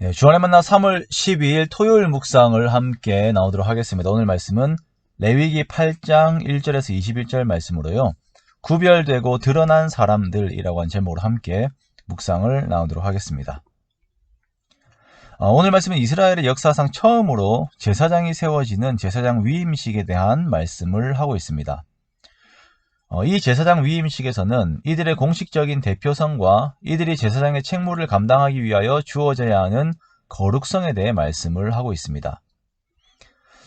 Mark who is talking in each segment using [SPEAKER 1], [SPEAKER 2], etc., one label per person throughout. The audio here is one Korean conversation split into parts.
[SPEAKER 1] 네, 주안의 만나 3월 12일 토요일 묵상을 함께 나오도록 하겠습니다. 오늘 말씀은 레위기 8장 1절에서 21절 말씀으로요. 구별되고 드러난 사람들이라고 하는 제목으로 함께 묵상을 나오도록 하겠습니다. 오늘 말씀은 이스라엘의 역사상 처음으로 제사장이 세워지는 제사장 위임식에 대한 말씀을 하고 있습니다. 이 제사장 위임식에서는 이들의 공식적인 대표성과 이들이 제사장의 책무를 감당하기 위하여 주어져야 하는 거룩성에 대해 말씀을 하고 있습니다.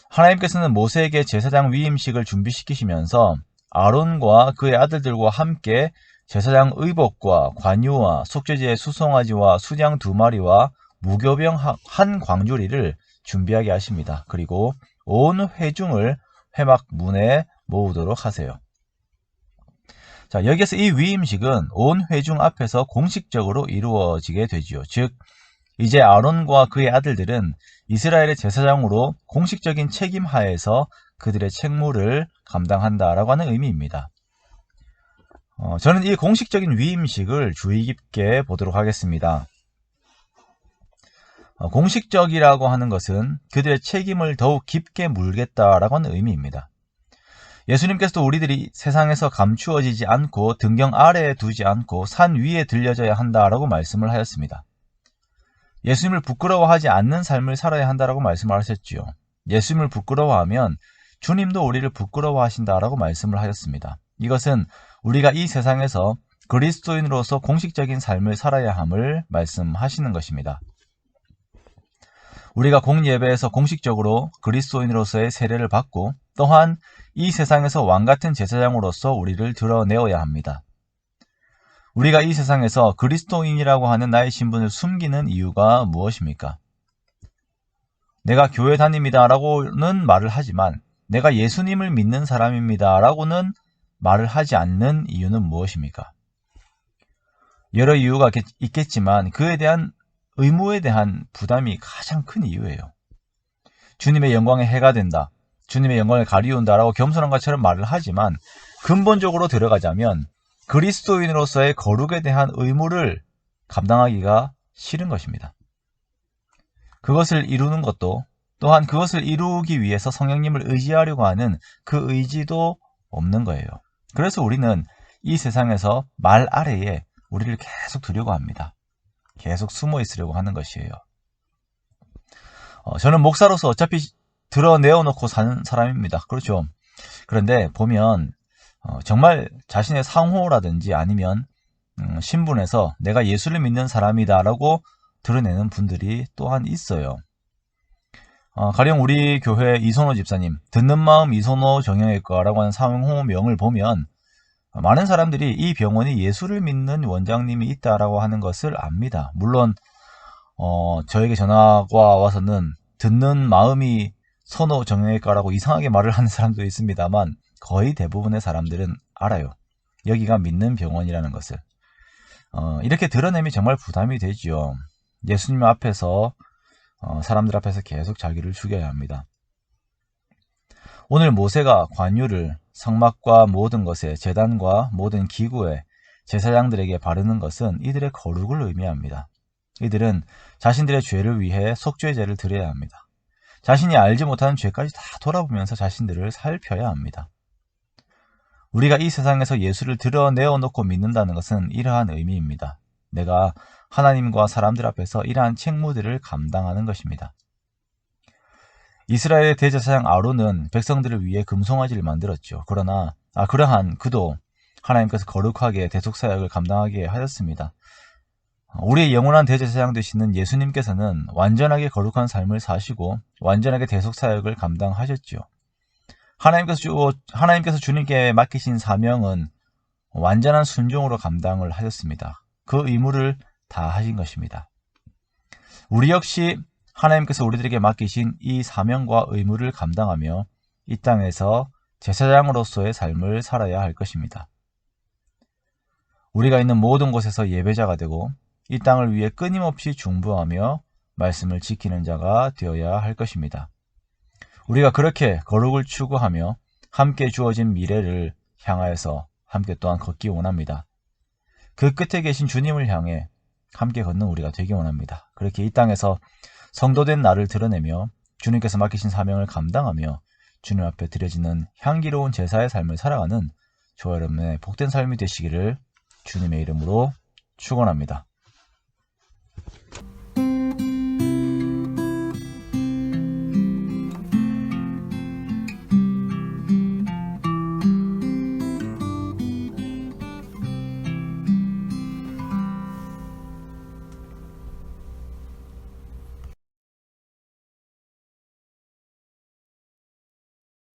[SPEAKER 1] 하나님께서는 모세에게 제사장 위임식을 준비시키시면서 아론과 그의 아들들과 함께 제사장 의복과 관유와 속죄제의 수송아지와 수양 2마리와 무교병 한 광주리를 준비하게 하십니다. 그리고 온 회중을 회막 문에 모으도록 하세요. 자, 여기에서 이 위임식은 온 회중 앞에서 공식적으로 이루어지게 되지요. 즉, 이제 아론과 그의 아들들은 이스라엘의 제사장으로 공식적인 책임 하에서 그들의 책무를 감당한다라고 하는 의미입니다. 저는 이 공식적인 위임식을 주의 깊게 보도록 하겠습니다. 공식적이라고 하는 것은 그들의 책임을 더욱 깊게 물겠다라고 하는 의미입니다. 예수님께서도 우리들이 세상에서 감추어지지 않고 등경 아래에 두지 않고 산 위에 들려져야 한다라고 말씀을 하였습니다. 예수님을 부끄러워하지 않는 삶을 살아야 한다라고 말씀을 하셨지요. 예수님을 부끄러워하면 주님도 우리를 부끄러워하신다라고 말씀을 하셨습니다. 이것은 우리가 이 세상에서 그리스도인으로서 공식적인 삶을 살아야 함을 말씀하시는 것입니다. 우리가 공예배에서 공식적으로 그리스도인으로서의 세례를 받고 또한 이 세상에서 왕같은 제사장으로서 우리를 드러내어야 합니다. 우리가 이 세상에서 그리스도인이라고 하는 나의 신분을 숨기는 이유가 무엇입니까? 내가 교회 다닙니다 라고는 말을 하지만 내가 예수님을 믿는 사람입니다 라고는 말을 하지 않는 이유는 무엇입니까? 여러 이유가 있겠지만 그에 대한 의무에 대한 부담이 가장 큰 이유예요. 주님의 영광에 해가 된다. 주님의 영광을 가리운다라고 겸손한 것처럼 말을 하지만 근본적으로 들어가자면 그리스도인으로서의 거룩에 대한 의무를 감당하기가 싫은 것입니다. 그것을 이루는 것도 또한 그것을 이루기 위해서 성령님을 의지하려고 하는 그 의지도 없는 거예요. 그래서 우리는 이 세상에서 말 아래에 우리를 계속 두려고 합니다. 계속 숨어 있으려고 하는 것이에요. 저는 목사로서 어차피 드러내어놓고 사는 사람입니다. 그렇죠. 그런데 보면 정말 자신의 상호라든지 아니면 신분에서 내가 예수를 믿는 사람이다 라고 드러내는 분들이 또한 있어요. 가령 우리 교회 이선호 집사님, 듣는 마음 이선호 정형외과라고 하는 상호명을 보면 많은 사람들이 이 병원이 예수를 믿는 원장님이 있다라고 하는 것을 압니다. 물론 저에게 전화가 와서는 듣는 마음이 선호 정형외과라고 이상하게 말을 하는 사람도 있습니다만 거의 대부분의 사람들은 알아요. 여기가 믿는 병원이라는 것을. 이렇게 드러내면 정말 부담이 되죠. 예수님 앞에서 사람들 앞에서 계속 자기를 죽여야 합니다. 오늘 모세가 관유를 성막과 모든 것에 제단과 모든 기구에 제사장들에게 바르는 것은 이들의 거룩을 의미합니다. 이들은 자신들의 죄를 위해 속죄제를 드려야 합니다. 자신이 알지 못하는 죄까지 다 돌아보면서 자신들을 살펴야 합니다. 우리가 이 세상에서 예수를 드러내어 놓고 믿는다는 것은 이러한 의미입니다. 내가 하나님과 사람들 앞에서 이러한 책무들을 감당하는 것입니다. 이스라엘의 대제사장 아론은 백성들을 위해 금송아지를 만들었죠. 그러나 그러한 그도 하나님께서 거룩하게 대속사역을 감당하게 하였습니다. 우리의 영원한 대제사장 되시는 예수님께서는 완전하게 거룩한 삶을 사시고 완전하게 대속사역을 감당하셨죠. 하나님께서 주님께 맡기신 사명은 완전한 순종으로 감당을 하셨습니다. 그 의무를 다 하신 것입니다. 우리 역시 하나님께서 우리들에게 맡기신 이 사명과 의무를 감당하며 이 땅에서 제사장으로서의 삶을 살아야 할 것입니다. 우리가 있는 모든 곳에서 예배자가 되고 이 땅을 위해 끊임없이 중보하며 말씀을 지키는 자가 되어야 할 것입니다. 우리가 그렇게 거룩을 추구하며 함께 주어진 미래를 향하여서 함께 또한 걷기 원합니다. 그 끝에 계신 주님을 향해 함께 걷는 우리가 되기 원합니다. 그렇게 이 땅에서 성도된 나를 드러내며 주님께서 맡기신 사명을 감당하며 주님 앞에 드려지는 향기로운 제사의 삶을 살아가는 저와 여러분의 복된 삶이 되시기를 주님의 이름으로 축원합니다.